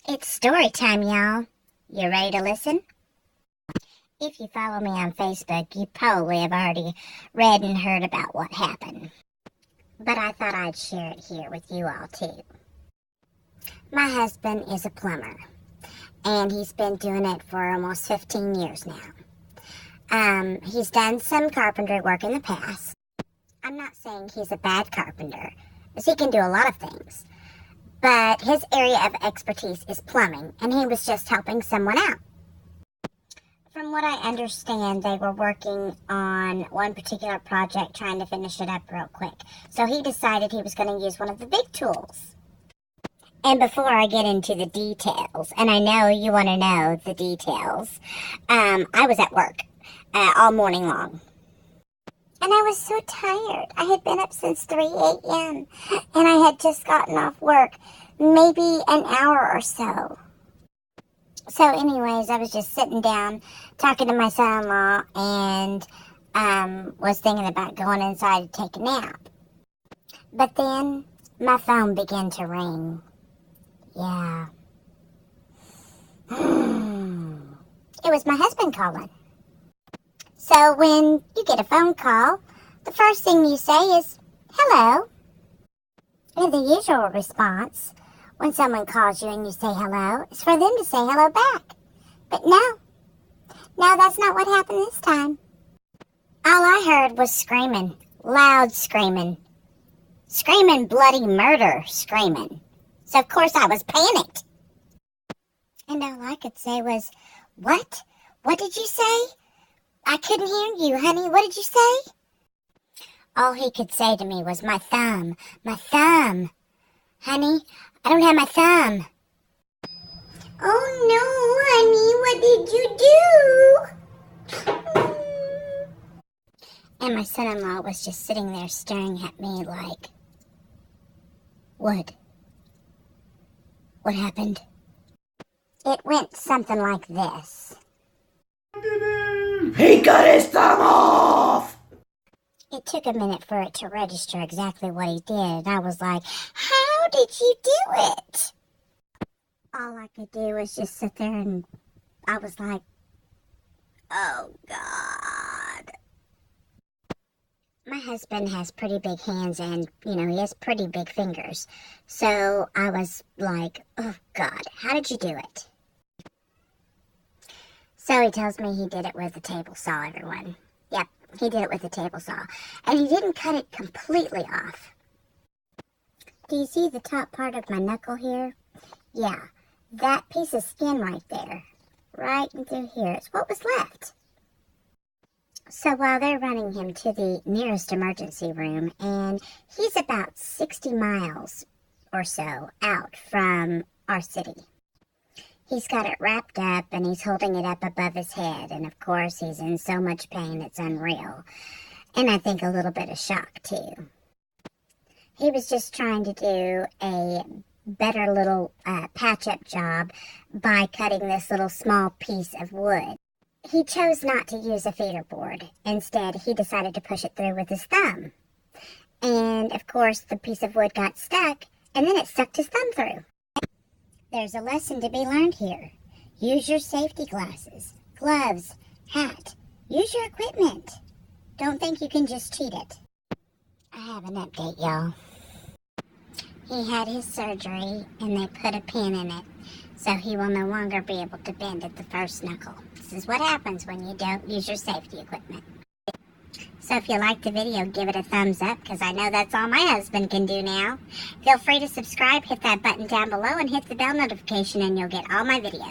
It's story time, y'all. You ready to listen? If you follow me on Facebook, you probably have already read and heard about what happened. But I thought I'd share it here with you all, too. My husband is a plumber, and he's been doing it for almost 15 years now. He's done some carpentry work in the past. I'm not saying he's a bad carpenter, because he can do a lot of things. But his area of expertise is plumbing, and he was just helping someone out. From what I understand, they were working on one particular project, trying to finish it up real quick. So he decided he was going to use one of the big tools. And before I get into the details, and I know you want to know the details, I was at work all morning long. And I was so tired. I had been up since 3 a.m. and I had just gotten off work, maybe an hour or so. So anyways, I was just sitting down, talking to my son-in-law, and was thinking about going inside to take a nap. But then my phone began to ring. Yeah. It was my husband calling. So when you get a phone call, the first thing you say is, hello. And the usual response when someone calls you and you say hello is for them to say hello back. But no, that's not what happened this time. All I heard was screaming, loud screaming, bloody murder screaming. So of course I was panicked. And all I could say was, what? What did you say? I couldn't hear you, honey. What did you say? All he could say to me was, my thumb. Honey, I don't have my thumb. Oh no, honey, what did you do? And my son-in-law was just sitting there staring at me like, what? What happened? It went something like this. He cut his thumb off! It took a minute for it to register exactly what he did, and I was like, how did you do it? All I could do was just sit there, and I was like, oh, God. My husband has pretty big hands, and, he has pretty big fingers. So I was like, oh, God, how did you do it? So he tells me he did it with a table saw, everyone. Yep, he did it with a table saw. And he didn't cut it completely off. Do you see the top part of my knuckle here? Yeah, that piece of skin right there. Right in through here. It's what was left. So while they're running him to the nearest emergency room, and he's about 60 miles or so out from our city. He's got it wrapped up, and he's holding it up above his head, and of course he's in so much pain it's unreal. And I think a little bit of shock, too. He was just trying to do a better little patch-up job by cutting this little small piece of wood. He chose not to use a feeder board. Instead, he decided to push it through with his thumb. And, of course, the piece of wood got stuck, and then it sucked his thumb through. There's a lesson to be learned here. Use your safety glasses, gloves, hat. Use your equipment. Don't think you can just cheat it. I have an update, y'all. He had his surgery, and they put a pin in it, so he will no longer be able to bend at the first knuckle. This is what happens when you don't use your safety equipment. So if you liked the video, give it a thumbs up, because I know that's all my husband can do now. Feel free to subscribe, hit that button down below, and hit the bell notification, and you'll get all my videos.